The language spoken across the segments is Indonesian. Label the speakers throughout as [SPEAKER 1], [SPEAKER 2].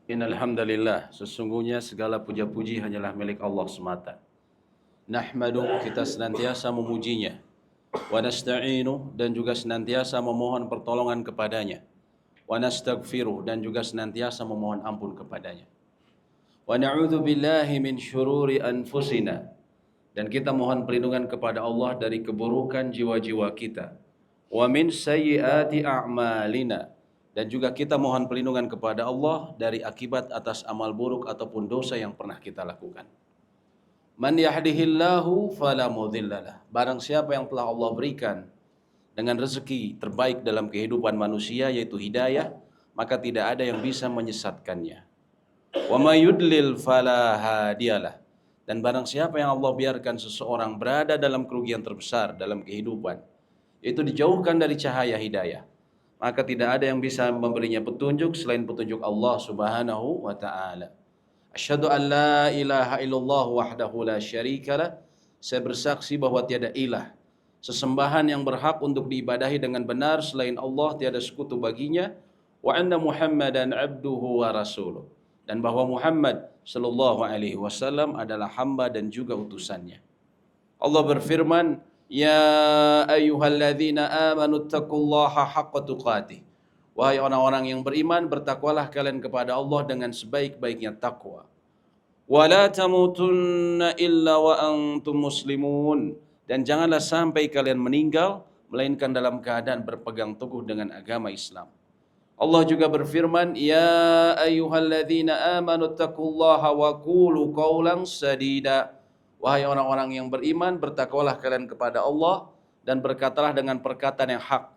[SPEAKER 1] Innal hamdalillah, sesungguhnya segala puja-puji hanyalah milik Allah semata. Nahmadu, kita senantiasa memujinya. Wa nasta'inu, dan juga senantiasa memohon pertolongan kepadanya. Wa nastaghfiruh, dan juga senantiasa memohon ampun kepadanya. Wa na'udzu billahi min syururi anfusina, dan kita mohon perlindungan kepada Allah dari keburukan jiwa-jiwa kita. Wa min sayyiati a'malina, dan juga kita mohon perlindungan kepada Allah dari akibat atas amal buruk ataupun dosa yang pernah kita lakukan. Man yahdihillahu fala mudhillalah. Barang siapa yang telah Allah berikan dengan rezeki terbaik dalam kehidupan manusia, yaitu hidayah, maka tidak ada yang bisa menyesatkannya. Wa may yudlil fala hadiyalah. Dan barang siapa yang Allah biarkan seseorang berada dalam kerugian terbesar dalam kehidupan, yaitu dijauhkan dari cahaya hidayah, maka tidak ada yang bisa memberinya petunjuk selain petunjuk Allah Subhanahu wa taala. Asyhadu an la ilaha illallah wahdahu la syarikalah. Saya bersaksi bahwa tiada ilah sesembahan yang berhak untuk diibadahi dengan benar selain Allah, tiada sekutu baginya. Wa anna Muhammadan abduhu wa rasuluh. Dan bahwa Muhammad sallallahu alaihi wasallam adalah hamba dan juga utusannya. Allah berfirman, "Ya ayyuhalladzina amanu taqullaha haqqa tuqatih." Wahai orang-orang yang beriman, bertakwalah kalian kepada Allah dengan sebaik-baiknya takwa. Wa la tamutunna illa wa antum muslimun. Dan janganlah sampai kalian meninggal melainkan dalam keadaan berpegang teguh dengan agama Islam. Allah juga berfirman, "Ya ayyuhalladzina amanu taqullaha wa qulu qawlan sadida." Wahai orang-orang yang beriman, bertakwalah kalian kepada Allah dan berkatalah dengan perkataan yang hak.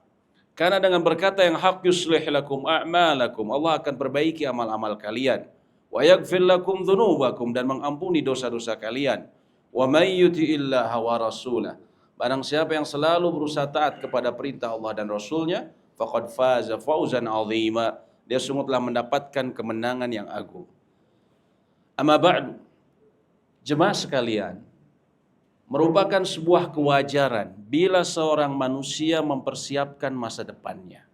[SPEAKER 1] Karena dengan berkata yang hak yuslih lakum a'malakum, Allah akan perbaiki amal-amal kalian. Wa yaghfir lakum dzunubakum, dan mengampuni dosa-dosa kalian. Wa may yuti'illaha wa rasulah. Barang siapa yang selalu berusaha taat kepada perintah Allah dan Rasulnya, faqad faza fawzan 'azima. Dia sungguh telah mendapatkan kemenangan yang agung. Amma ba'du. Jemaah sekalian, merupakan sebuah kewajaran bila seorang manusia mempersiapkan masa depannya.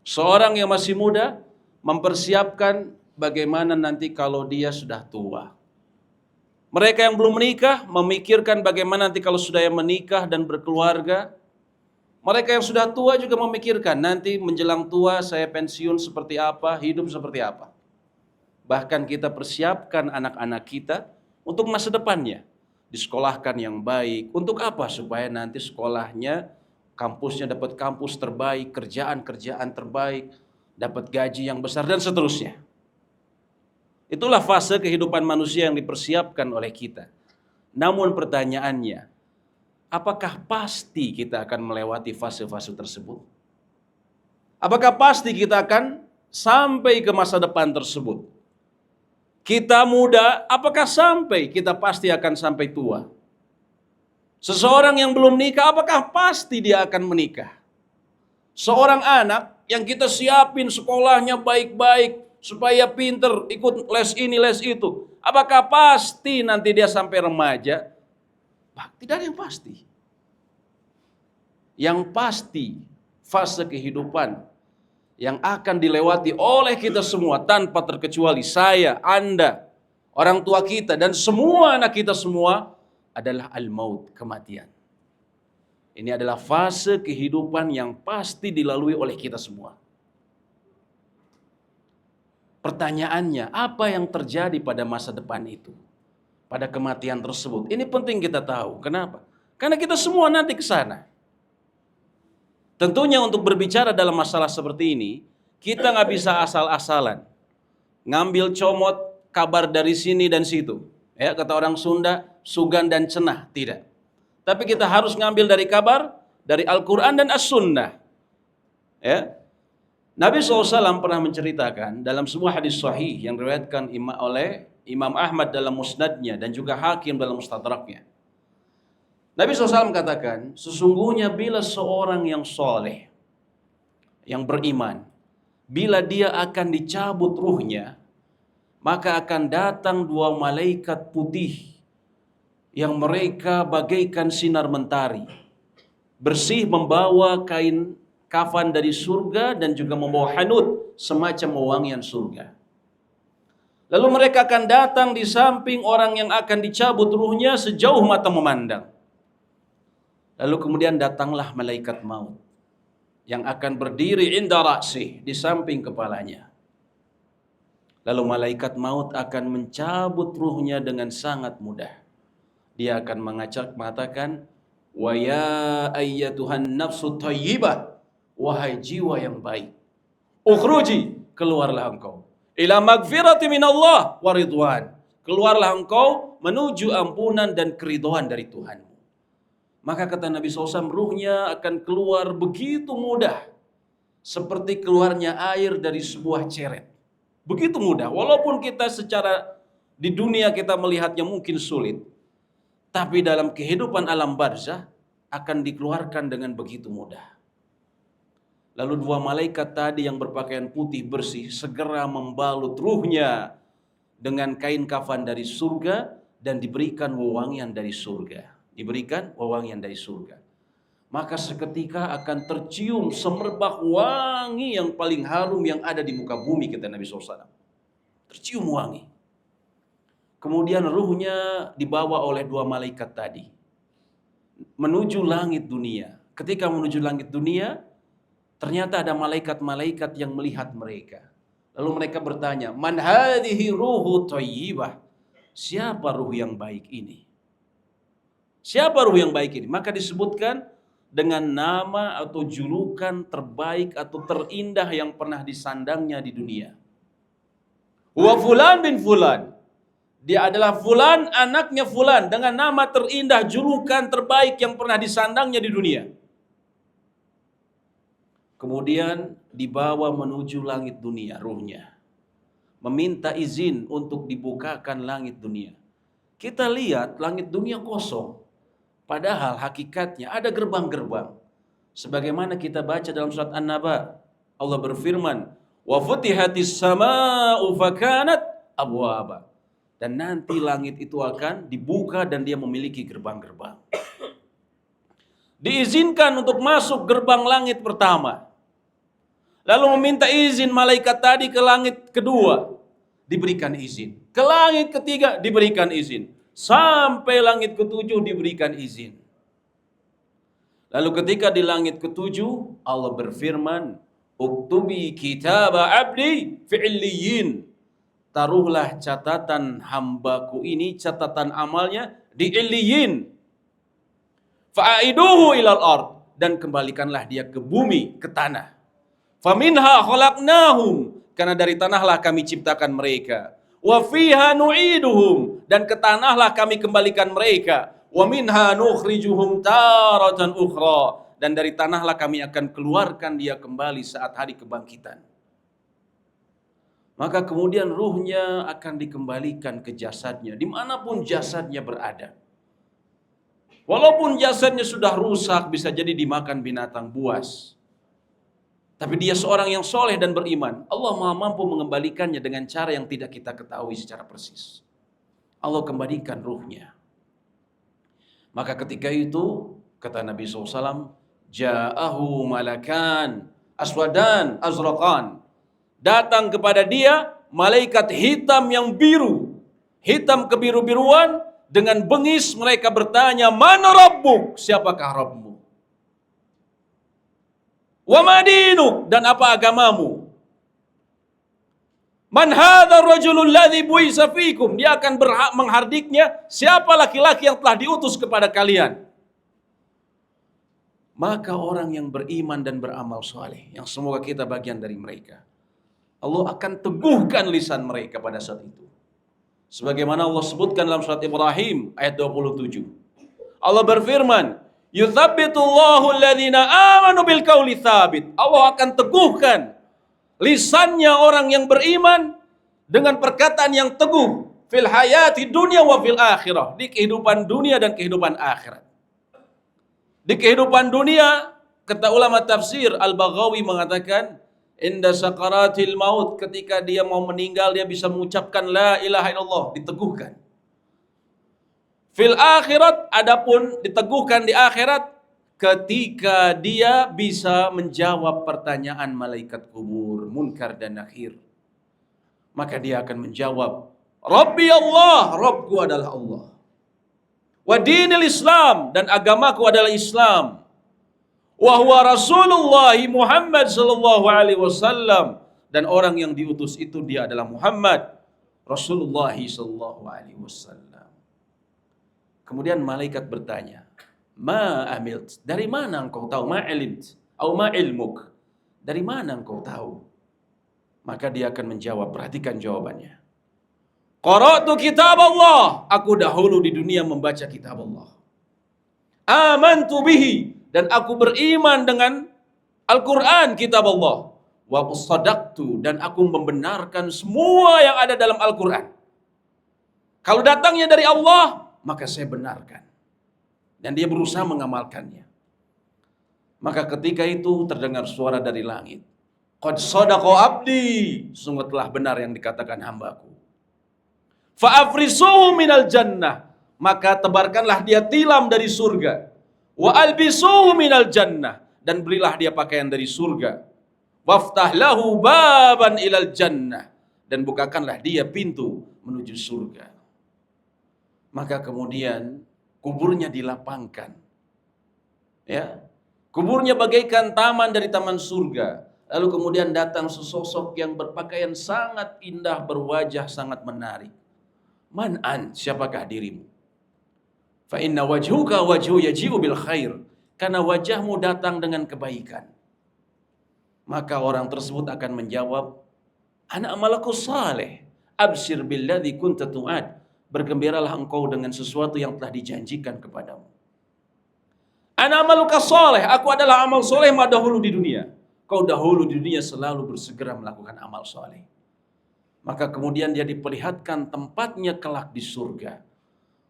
[SPEAKER 1] Seorang yang masih muda mempersiapkan bagaimana nanti kalau dia sudah tua. Mereka yang belum menikah memikirkan bagaimana nanti kalau sudah menikah dan berkeluarga. Mereka yang sudah tua juga memikirkan nanti menjelang tua saya pensiun seperti apa, hidup seperti apa. Bahkan kita persiapkan anak-anak kita untuk masa depannya. Disekolahkan yang baik. Untuk apa? Supaya nanti sekolahnya, kampusnya dapat kampus terbaik, kerjaan-kerjaan terbaik, dapat gaji yang besar, dan seterusnya. Itulah fase kehidupan manusia yang dipersiapkan oleh kita. Namun pertanyaannya, apakah pasti kita akan melewati fase-fase tersebut? Apakah pasti kita akan sampai ke masa depan tersebut? Kita muda, apakah sampai kita pasti akan sampai tua? Seseorang yang belum nikah, apakah pasti dia akan menikah? Seorang anak yang kita siapin sekolahnya baik-baik, supaya pinter, ikut les ini, les itu, apakah pasti nanti dia sampai remaja? Tidak ada yang pasti. Yang pasti, fase kehidupan yang akan dilewati oleh kita semua tanpa terkecuali saya, Anda, orang tua kita, dan semua anak kita semua adalah al-maut, kematian. Ini adalah fase kehidupan yang pasti dilalui oleh kita semua. Pertanyaannya, apa yang terjadi pada masa depan itu? Pada kematian tersebut. Ini penting kita tahu. Kenapa? Karena kita semua nanti ke sana. Tentunya untuk berbicara dalam masalah seperti ini, kita nggak bisa asal-asalan ngambil comot kabar dari sini dan situ. Ya, kata orang Sunda, sugan dan cenah, tidak. Tapi kita harus ngambil dari kabar, dari Al-Quran dan As-Sunnah. Ya. Nabi SAW pernah menceritakan dalam sebuah hadis sahih yang diriwayatkan oleh Imam Ahmad dalam musnadnya dan juga Hakim dalam mustadraknya. Nabi SAW katakan, sesungguhnya bila seorang yang soleh, yang beriman, bila dia akan dicabut ruhnya, maka akan datang dua malaikat putih yang mereka bagaikan sinar mentari, bersih membawa kain kafan dari surga dan juga membawa hanut semacam wewangian surga. Lalu mereka akan datang di samping orang yang akan dicabut ruhnya sejauh mata memandang. Lalu kemudian datanglah malaikat maut yang akan berdiri inda ra'sih, di samping kepalanya. Lalu malaikat maut akan mencabut ruhnya dengan sangat mudah. Dia akan mengatakan, wa ya ayyatuhan nafsu thayyibah, wahai jiwa yang baik, ukhruji, keluarlah engkau, ila magfirati minallah wa ridwan, keluarlah engkau menuju ampunan dan keridhaan dari Tuhanmu. Maka kata Nabi SAW, ruhnya akan keluar begitu mudah, seperti keluarnya air dari sebuah ceret. Begitu mudah, walaupun kita secara di dunia kita melihatnya mungkin sulit, tapi dalam kehidupan alam barzah akan dikeluarkan dengan begitu mudah. Lalu dua malaikat tadi yang berpakaian putih bersih segera membalut ruhnya dengan kain kafan dari surga dan diberikan wewangian dari surga. Diberikan wewangian dari surga. Maka seketika akan tercium semerbak wangi yang paling harum yang ada di muka bumi, kata Nabi SAW. Tercium wangi. Kemudian ruhnya dibawa oleh dua malaikat tadi menuju langit dunia. Ketika menuju langit dunia, ternyata ada malaikat-malaikat yang melihat mereka. Lalu mereka bertanya, man hadhihi ruhu thayyibah? Siapa ruh yang baik ini? Siapa ruh yang baik ini? Maka disebutkan dengan nama atau julukan terbaik atau terindah yang pernah disandangnya di dunia. Wa fulan bin fulan. Dia adalah fulan, anaknya fulan, dengan nama terindah, julukan terbaik yang pernah disandangnya di dunia. Kemudian dibawa menuju langit dunia ruhnya, meminta izin untuk dibukakan langit dunia. Kita lihat langit dunia kosong, padahal hakikatnya ada gerbang-gerbang. Sebagaimana kita baca dalam surat An-Naba, Allah berfirman, wa futihatis sama'u fakanat abwaba. Dan nanti langit itu akan dibuka dan dia memiliki gerbang-gerbang. Diizinkan untuk masuk gerbang langit pertama. Lalu meminta izin malaikat tadi ke langit kedua, diberikan izin. Ke langit ketiga diberikan izin. Sampai langit ketujuh diberikan izin. Lalu ketika di langit ketujuh, Allah berfirman, uktubi kitaba abdi fi'illiyin. Taruhlah catatan hambaku ini, catatan amalnya di Illiyin. Fa'aiduhu ilal ard, dan kembalikanlah dia ke bumi, ke tanah. Faminha khalaqnahum, karena dari tanahlah kami ciptakan mereka. Wa fiha nu'iduhum, dan ke tanahlah kami kembalikan mereka. Wa minha nukhrijuhum taratan ukhra, dan dari tanahlah kami akan keluarkan dia kembali saat hari kebangkitan. Maka kemudian ruhnya akan dikembalikan ke jasadnya, dimanapun jasadnya berada. Walaupun jasadnya sudah rusak, bisa jadi dimakan binatang buas, tapi dia seorang yang soleh dan beriman. Allah Maha mampu mengembalikannya dengan cara yang tidak kita ketahui secara persis. Allah kembalikan ruhnya. Maka ketika itu, kata Nabi SAW, ja'ahu malakan aswadan azraqan. Datang kepada dia malaikat hitam yang biru, hitam kebiru-biruan, dengan bengis mereka bertanya, mana rabbuk? Siapakah Rabbmu? Wa madinuk, dan apa agamamu? Man hadzal rajulul ladzi bu'itsa fikum? Dia akan menghardiknya, siapa laki-laki yang telah diutus kepada kalian? Maka orang yang beriman dan beramal soleh, yang semoga kita bagian dari mereka, Allah akan teguhkan lisan mereka pada saat itu. Sebagaimana Allah sebutkan dalam surat Ibrahim ayat 27. Allah berfirman, yuthabbitullahu alladhina amanu bil qauli tsabit. Allah akan teguhkan lisannya orang yang beriman dengan perkataan yang teguh fil hayati dunya wa fil akhirah, di kehidupan dunia dan kehidupan akhirat. Di kehidupan dunia, kata ulama tafsir Al-Baghawi mengatakan, inda sakaratil maut, ketika dia mau meninggal dia bisa mengucapkan la ilaha illallah, diteguhkan. Fil akhirat, adapun diteguhkan di akhirat ketika dia bisa menjawab pertanyaan malaikat kubur, munkar dan nakhir. Maka dia akan menjawab, Rabbi Allah, Rabbku adalah Allah. Wa dinil Islam, dan agamaku adalah Islam. Wa huwa Rasulullah Muhammad sallallahu alaihi wasallam, dan orang yang diutus itu dia adalah Muhammad Rasulullah sallallahu alaihi wasallam. Kemudian malaikat bertanya, Ma amilt, dari mana engkau tahu? Ma ilmt, atau ma ilmuk, dari mana engkau tahu? Maka dia akan menjawab, perhatikan jawabannya. Qara'tu kitab Allah, aku dahulu di dunia membaca kitab Allah. Amantu bihi, dan aku beriman dengan Al-Quran, kitab Allah. Wa usadaqtu, dan aku membenarkan semua yang ada dalam Al-Quran. Kalau datangnya dari Allah, maka saya benarkan. Dan dia berusaha mengamalkannya. Maka ketika itu terdengar suara dari langit. Qad sadaqa abdi, sungguh telah benar yang dikatakan hambaku. Fa'afrisuhu minal jannah, maka tebarkanlah dia tilam dari surga. Wa albisuhu minal jannah, dan berilah dia pakaian dari surga. Waftah lahu baban ilal jannah, dan bukakanlah dia pintu menuju surga. Maka kemudian kuburnya dilapangkan. Ya, kuburnya bagaikan taman dari taman surga. Lalu kemudian datang sesosok yang berpakaian sangat indah, berwajah sangat menarik. Man'an, siapakah dirimu? Fa inna wajhuka wajhu yaji'u bil khair, karena wajahmu datang dengan kebaikan. Maka orang tersebut akan menjawab, ana amalakus saleh, abshir billadzi kunta tu'ad, bergembiralah engkau dengan sesuatu yang telah dijanjikan kepadamu. Ana amaluka saleh, aku adalah amal soleh dahulu di dunia. Kau dahulu di dunia selalu bersegera melakukan amal soleh. Maka kemudian dia diperlihatkan tempatnya kelak di surga.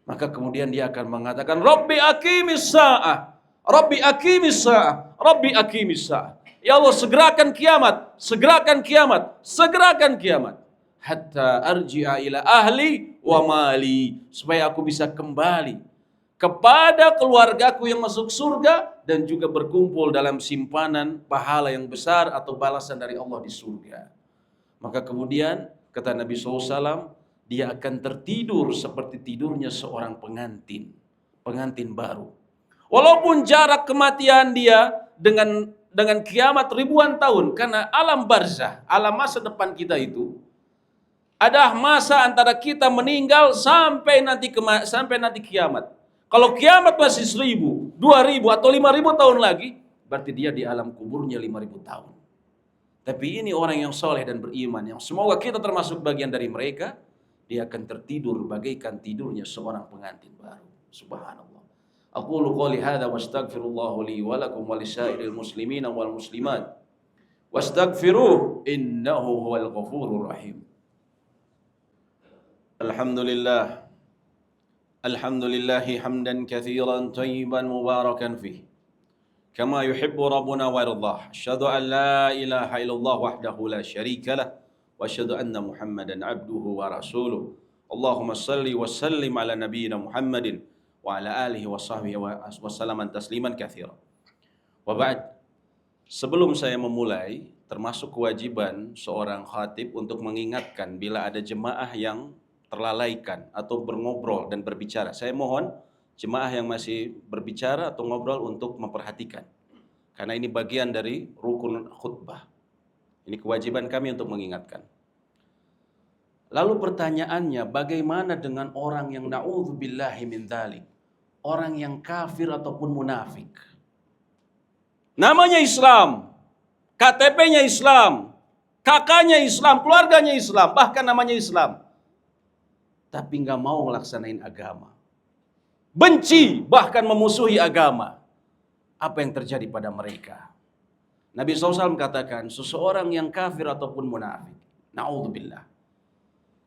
[SPEAKER 1] Maka kemudian dia akan mengatakan, Rabbi aqimis sa'ah, Rabbi aqimis sa'ah, Rabbi aqimis sa'ah. Ya Allah, segerakan kiamat, segerakan kiamat, segerakan kiamat. Hatta arji'a ila ahli wa mali, supaya aku bisa kembali kepada keluargaku yang masuk surga, dan juga berkumpul dalam simpanan pahala yang besar atau balasan dari Allah di surga. Maka kemudian kata Nabi SAW, dia akan tertidur seperti tidurnya seorang pengantin baru. Walaupun jarak kematian dia dengan kiamat ribuan tahun, karena alam barzah, alam masa depan kita itu, ada masa antara kita meninggal sampai nanti kiamat. Kalau kiamat masih 1000, 2000 atau 5000 tahun lagi, berarti dia di alam kuburnya 5000 tahun. Tapi ini orang yang soleh dan beriman, yang semoga kita termasuk bagian dari mereka, dia akan tertidur bagaikan tidurnya seorang pengantin baru. Subhanallah. Aqulu qouli hadza wastaghfirullah li wa lakum wa lisairil muslimina wal muslimat. Wastaghfiruh innahu huwal ghafurur rahim. Alhamdulillah. Alhamdulillahi hamdan katsiran thayyiban mubarakan fih. Kama yuhibbu rabbuna wa yardah. Asyhadu an la ilaha illallah wahdahu la syarika lah. Wa asyhadu anna Muhammadan abduhu wa rasuluh. Allahumma salli wa sallim ala nabiyyina Muhammadin wa ala alihi wa sahbihi wa sallaman tasliman katsiran. Wa ba'd. Sebelum saya memulai, termasuk kewajiban seorang khatib untuk mengingatkan bila ada jemaah yang terlalaikan atau berngobrol dan berbicara. Saya mohon jemaah yang masih berbicara atau ngobrol untuk memperhatikan. Karena ini bagian dari rukun khutbah. Ini kewajiban kami untuk mengingatkan. Lalu pertanyaannya, bagaimana dengan orang yang na'udzubillahi min dzalik? Orang yang kafir ataupun munafik. Namanya Islam, KTP-nya Islam, kakaknya Islam, keluarganya Islam, bahkan namanya Islam. Tapi nggak mau melaksanain agama. Benci, bahkan memusuhi agama. Apa yang terjadi pada mereka? Nabi SAW katakan, seseorang yang kafir ataupun munafik, na'udzubillah,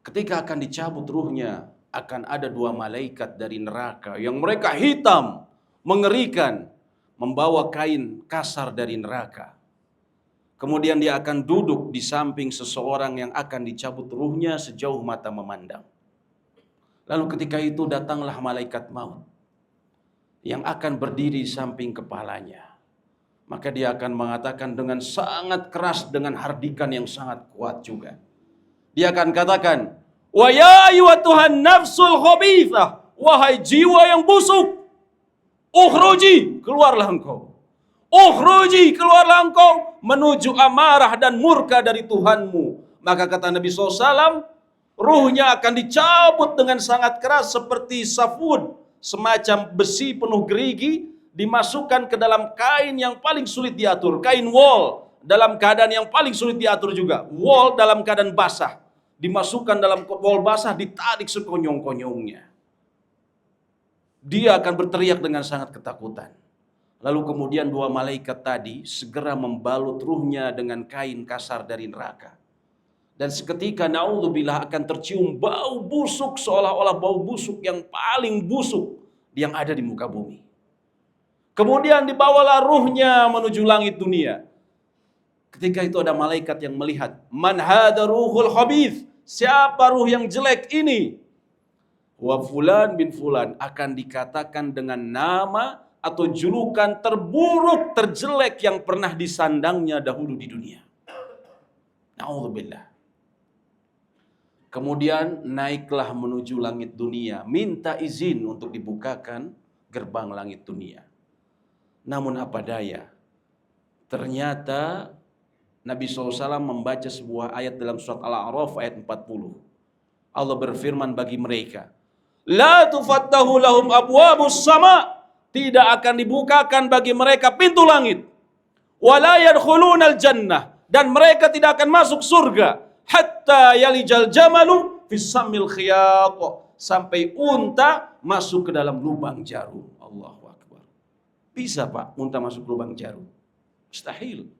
[SPEAKER 1] ketika akan dicabut ruhnya, akan ada 2 malaikat dari neraka yang mereka hitam, mengerikan, membawa kain kasar dari neraka. Kemudian dia akan duduk di samping seseorang yang akan dicabut ruhnya sejauh mata memandang. Lalu ketika itu datanglah malaikat maut yang akan berdiri di samping kepalanya. Maka dia akan mengatakan dengan sangat keras, dengan hardikan yang sangat kuat juga. Dia akan katakan, wa ya ayyatuhan nafsul khabithah, wahai jiwa yang busuk, ukhruji, keluarlah engkau. Ukhruji, keluarlah engkau menuju amarah dan murka dari Tuhanmu. Maka kata Nabi SAW, ruhnya akan dicabut dengan sangat keras seperti safud, semacam besi penuh gerigi, dimasukkan ke dalam kain yang paling sulit diatur, kain wol dalam keadaan yang paling sulit diatur juga, wol dalam keadaan basah, dimasukkan dalam wol basah, ditarik sekonyong-konyongnya. Dia akan berteriak dengan sangat ketakutan. Lalu kemudian dua malaikat tadi segera membalut ruhnya dengan kain kasar dari neraka. Dan seketika naudzubillah akan tercium bau busuk, seolah-olah bau busuk yang paling busuk yang ada di muka bumi. Kemudian dibawalah ruhnya menuju langit dunia. Ketika itu ada malaikat yang melihat, man hadha ruhul khabith, siapa ruh yang jelek ini? Wa fulan bin fulan, akan dikatakan dengan nama atau julukan terburuk, terjelek yang pernah disandangnya dahulu di dunia. Naudzubillah. Kemudian naiklah menuju langit dunia, minta izin untuk dibukakan gerbang langit dunia. Namun apa daya, ternyata Nabi SAW membaca sebuah ayat dalam surat Al-A'raf ayat 40. Allah berfirman bagi mereka, la tufattahu lahum abwabus sama, tidak akan dibukakan bagi mereka pintu langit. Wala yadkhulunal jannah, dan mereka tidak akan masuk surga hatta yalijal jamalu fis samil khiyat, sampai unta masuk ke dalam lubang jarum. Allahu akbar. Bisa Pak unta masuk lubang jarum? Mustahil.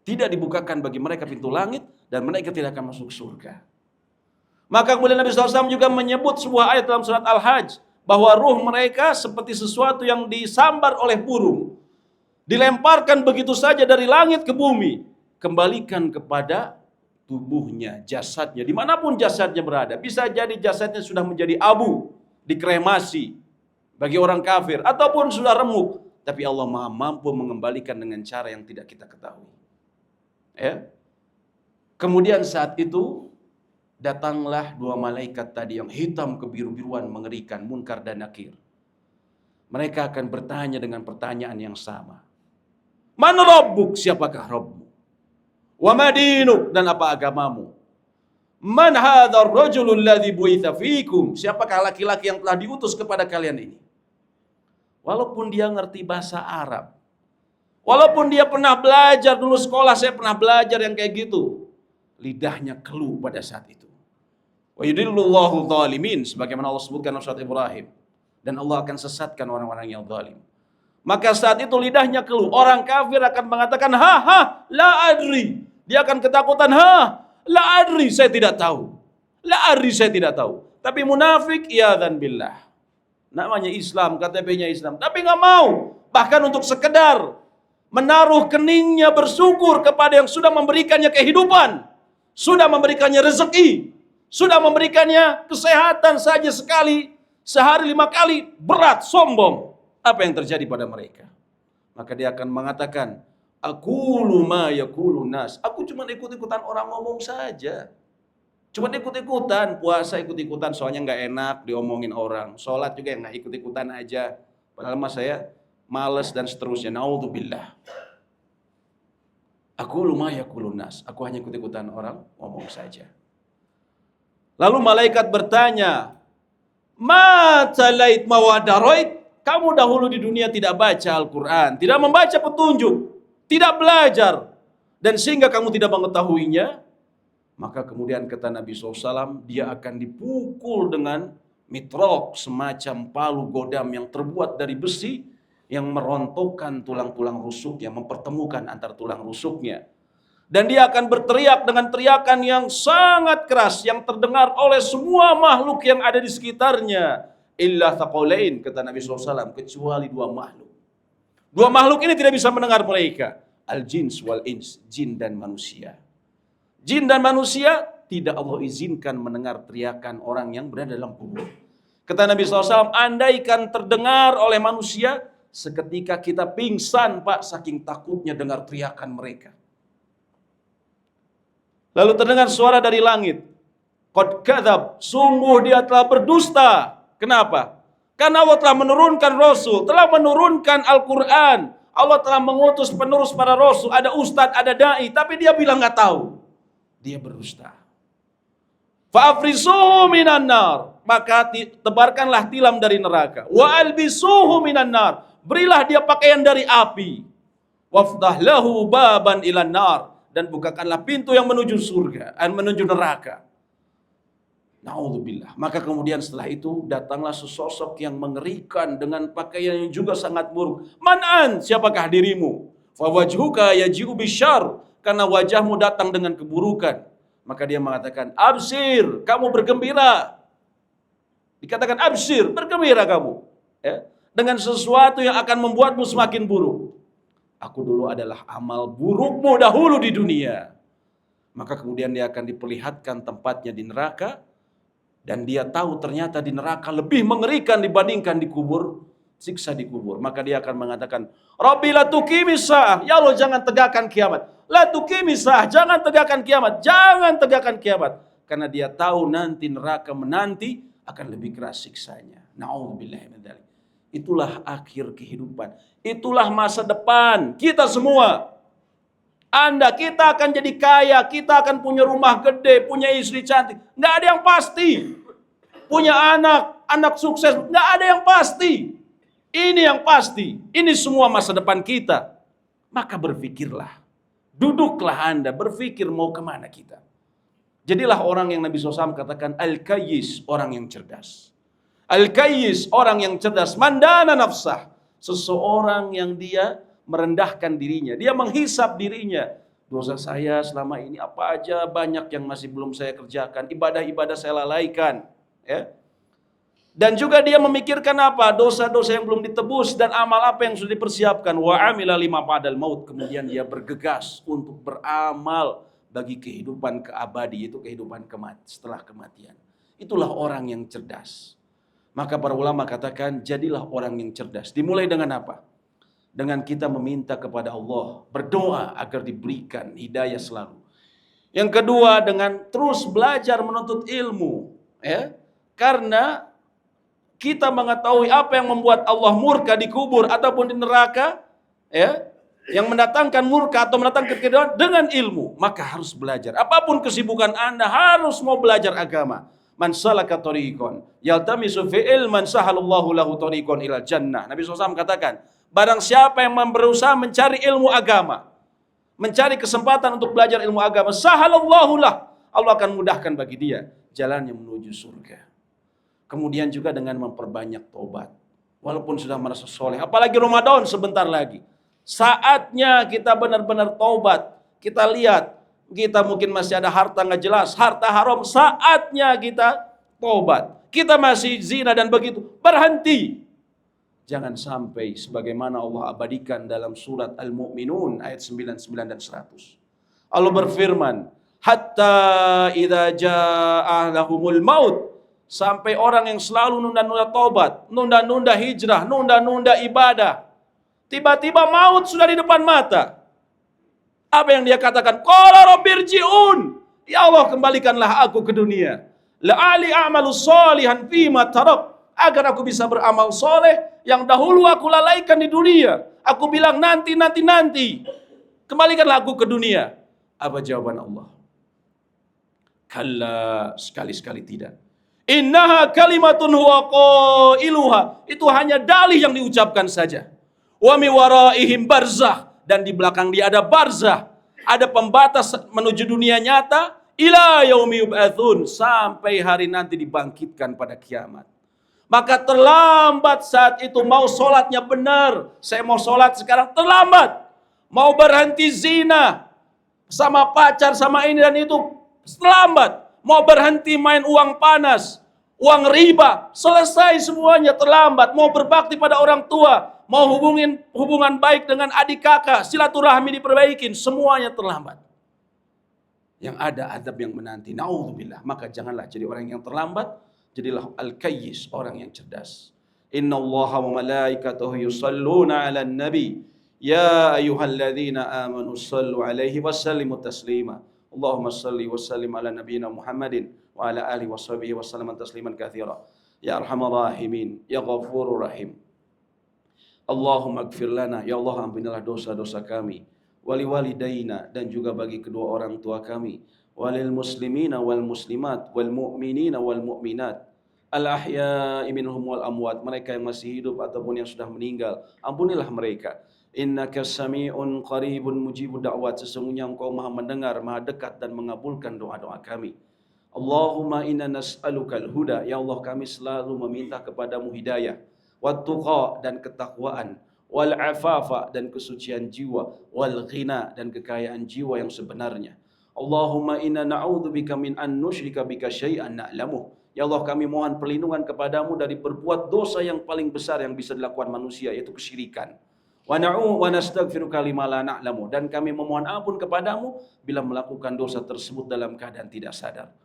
[SPEAKER 1] Tidak dibukakan bagi mereka pintu langit dan mereka tidak akan masuk surga. Maka kemudian Nabi SAW juga menyebut sebuah ayat dalam surat Al-Hajj, bahwa ruh mereka seperti sesuatu yang disambar oleh burung, dilemparkan begitu saja dari langit ke bumi, kembalikan kepada tubuhnya, jasadnya, dimanapun jasadnya berada. Bisa jadi jasadnya sudah menjadi abu, dikremasi bagi orang kafir, ataupun sudah remuk, tapi Allah Maha mampu mengembalikan dengan cara yang tidak kita ketahui. Ya. Kemudian saat itu datanglah dua malaikat tadi yang hitam kebiru-biruan mengerikan, Munkar dan Nakir. Mereka akan bertanya dengan pertanyaan yang sama. Man rabbuk, siapakah Rabbmu? Wa madinuk, dan apa agamamu? Man hadzal rajulul ladzi bu'itsa fikum, siapakah laki-laki yang telah diutus kepada kalian ini? Walaupun dia ngerti bahasa Arab, walaupun dia pernah belajar dulu sekolah, saya pernah belajar yang kayak gitu, lidahnya keluh pada saat itu. Wa yudillullahu dzalimin, sebagaimana Allah sebutkan dalam surat Ibrahim, dan Allah akan sesatkan orang-orang yang zalim. Maka saat itu lidahnya keluh. Orang kafir akan mengatakan, ha, la adri. Dia akan ketakutan, ha, la adri, saya tidak tahu. La adri, saya tidak tahu. Tapi munafik, iyadzan billah. Namanya Islam, KTP-nya Islam, tapi nggak mau. Bahkan untuk sekedar menaruh keningnya bersyukur kepada yang sudah memberikannya kehidupan, sudah memberikannya rezeki, sudah memberikannya kesehatan saja sekali, sehari 5 kali, berat, sombong. Apa yang terjadi pada mereka? Maka dia akan mengatakan, aqulu ma yaqulun nas. Aku cuma ikut-ikutan orang ngomong saja. Cuma ikut-ikutan, puasa ikut-ikutan, soalnya nggak enak diomongin orang. Sholat juga nggak ikut-ikutan aja. Padahal mas saya malas dan seterusnya. Naudzubillah. Aqulu ma yaqulun nas. Aku hanya ikut-ikutan orang ngomong saja. Lalu malaikat bertanya, ma talait mawadaroit. Kamu dahulu di dunia tidak baca Al-Quran, tidak membaca petunjuk, tidak belajar, dan sehingga kamu tidak mengetahuinya. Maka kemudian kata Nabi SAW, dia akan dipukul dengan mitrok, semacam palu godam yang terbuat dari besi, yang merontokkan tulang-tulang rusuknya, mempertemukan antara tulang rusuknya. Dan dia akan berteriak dengan teriakan yang sangat keras, yang terdengar oleh semua makhluk yang ada di sekitarnya. Illa thaqalain, kata Nabi SAW, kecuali dua makhluk. Dua makhluk ini tidak bisa mendengar mereka. Al-jins wal-ins, jin dan manusia. Jin dan manusia tidak Allah izinkan mendengar teriakan orang yang berada dalam kubur. Kata Nabi SAW, andaikan terdengar oleh manusia, seketika kita pingsan Pak, saking takutnya dengar teriakan mereka. Lalu terdengar suara dari langit. Qad kadzab, sungguh dia telah berdusta. Kenapa? Karena Allah telah menurunkan Rasul, telah menurunkan Al-Quran. Allah telah mengutus penerus para Rasul. Ada ustadz, ada da'i. Tapi dia bilang nggak tahu. Dia berdusta. Fa'afrisuhu minan nar. Maka tebarkanlah tilam dari neraka. Wa albisuhu minan nar. Berilah dia pakaian dari api. Waftah lahu baban ilan nar. Dan bukakanlah pintu yang menuju surga. Menuju neraka. Na'udzubillah. Maka kemudian setelah itu datanglah sesosok yang mengerikan dengan pakaian yang juga sangat buruk. Man'an, siapakah dirimu? Fawajhuka yaji'u bisyar, karena wajahmu datang dengan keburukan. Maka dia mengatakan, absir, kamu bergembira. Dikatakan absir, bergembira kamu. Ya, dengan sesuatu yang akan membuatmu semakin buruk. Aku dulu adalah amal burukmu dahulu di dunia. Maka kemudian dia akan diperlihatkan tempatnya di neraka. Dan dia tahu ternyata di neraka lebih mengerikan dibandingkan di kubur, siksa di kubur. Maka dia akan mengatakan, Rabbi la tuqimis sa'ah, ya Allah jangan tegakkan kiamat. La tuqimis sa'ah, jangan tegakkan kiamat. Jangan tegakkan kiamat. Karena dia tahu nanti neraka menanti akan lebih keras siksanya. Na'udzubillahi min dzalik. Itulah akhir kehidupan. Itulah masa depan kita semua. Kita akan jadi kaya, kita akan punya rumah gede, punya istri cantik. Nggak ada yang pasti. Punya anak sukses, nggak ada yang pasti. Ini yang pasti. Ini semua masa depan kita. Maka berpikirlah. Duduklah Anda, berpikir mau kemana kita. Jadilah orang yang Nabi SAW katakan, Al-Kayyis, orang yang cerdas. Al-Kayyis, orang yang cerdas. Mandana nafsah. Seseorang yang dia merendahkan dirinya. Dia menghisap dirinya. Dosa saya selama ini apa aja, banyak yang masih belum saya kerjakan. Ibadah-ibadah saya lalaikan. Ya. Dan juga dia memikirkan apa? Dosa-dosa yang belum ditebus dan amal apa yang sudah dipersiapkan. Wa amila lima ba'dal maut. Kemudian dia bergegas untuk beramal bagi kehidupan keabadi, itu kehidupan setelah kematian. Itulah orang yang cerdas. Maka para ulama katakan, jadilah orang yang cerdas. Dimulai dengan apa? Dengan kita meminta kepada Allah, berdoa agar diberikan hidayah selalu. Yang kedua, dengan terus belajar menuntut ilmu, ya. Karena kita mengetahui apa yang membuat Allah murka di kubur ataupun di neraka, ya, yang mendatangkan murka atau mendatangkan kedua dengan ilmu, maka harus belajar. Apapun kesibukan Anda harus mau belajar agama. Man salaka tariqan yaltamisu fi ilman sahalallahu lahu tariqan ilal jannah. Nabi SAW katakan, barang siapa yang berusaha mencari ilmu agama, mencari kesempatan untuk belajar ilmu agama, sahalallahu lah, Allah akan mudahkan bagi dia jalan yang menuju surga. Kemudian juga dengan memperbanyak taubat. Walaupun sudah merasa soleh, apalagi Ramadan sebentar lagi. Saatnya kita benar-benar taubat. Kita lihat, kita mungkin masih ada harta nggak jelas, harta haram, saatnya kita taubat. Kita masih zina dan begitu, berhenti. Jangan sampai sebagaimana Allah abadikan dalam surat Al-Mu'minun ayat 99 dan 100. Allah berfirman, hatta idza jaa lahumul maut, sampai orang yang selalu nunda-nunda taubat, nunda-nunda hijrah, nunda-nunda ibadah, tiba-tiba maut sudah di depan mata. Apa yang dia katakan? Qala rabbirji'un, ya Allah kembalikanlah aku ke dunia. La'ali a'malu sholihan fima tarak, agar aku bisa beramal soleh yang dahulu aku lalaikan di dunia. Aku bilang nanti. Kembalikanlah aku ke dunia. Apa jawaban Allah? Kalla, sekali-sekali tidak. Innaha kalimatun huwa qailuha, itu hanya dalih yang diucapkan saja. Wa mi waraihim barzah, dan di belakang dia ada barzah, ada pembatas menuju dunia nyata, ila yaumi yub'atsun, sampai hari nanti dibangkitkan pada kiamat. Maka terlambat saat itu. Mau sholatnya benar, saya mau sholat sekarang, terlambat. Mau berhenti zina sama pacar, sama ini dan itu, terlambat. Mau berhenti main uang panas, uang riba, selesai semuanya, terlambat. Mau berbakti pada orang tua, mau hubungan baik dengan adik kakak, silaturahmi diperbaikin, semuanya terlambat. Yang ada azab yang menanti. Na'udzubillah. Maka janganlah jadi orang yang terlambat, jadilah al-kayyis, orang yang cerdas. Innallaha wa malaikatahu yusalluna 'alan nabi ya ayyuhalladzina amanu sallu 'alaihi wa sallimu taslima. Allahumma salli wa sallim ala nabiyyina Muhammadin wa ala alihi washabihi wasallam tasliman katsira. Ya arhamar rahimin, ya ghafurur rahim. Allahumma ighfir lana, ya Allah ampunilah dosa-dosa kami, wali walidaina dan juga bagi kedua orang tua kami, walil muslimina wal muslimat wal mu'minina wal mu'minat, al ahya'i minhum wal amwat, mereka yang masih hidup ataupun yang sudah meninggal, ampunilah mereka. Innaka sami'un qaribun mujibud da'wat, sesungguhnya Engkau Maha mendengar, Maha dekat dan mengabulkan doa-doa kami. Allahumma inna nas'alukal huda, ya Allah kami selalu meminta kepadamu hidayah, wat-tuqa dan ketakwaan, wal afafa dan kesucian jiwa, wal ghina dan kekayaan jiwa yang sebenarnya. Allahumma inna na'udzubika min an nusyrika bika syai'an na'lamuh. Ya Allah kami mohon perlindungan kepadamu dari berbuat dosa yang paling besar yang bisa dilakukan manusia, yaitu kesyirikan. Wa nastaghfiruka lima la na'lamu, dan kami memohon ampun kepadamu bila melakukan dosa tersebut dalam keadaan tidak sadar.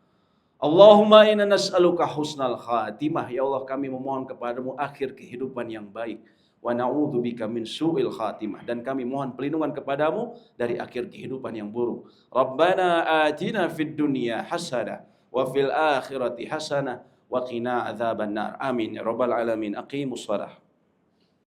[SPEAKER 1] Allahumma inna nas'aluka husnal khatimah, ya Allah kami memohon kepadamu akhir kehidupan yang baik. Wa na'udzubika min su'il khatimah, dan kami mohon perlindungan kepadamu dari akhir kehidupan yang buruk. Rabbana atina fid dunya hasanah wa fil akhirati hasanah wa qina adzabannar. Amin ya rabbal alamin. Aqimus shalah.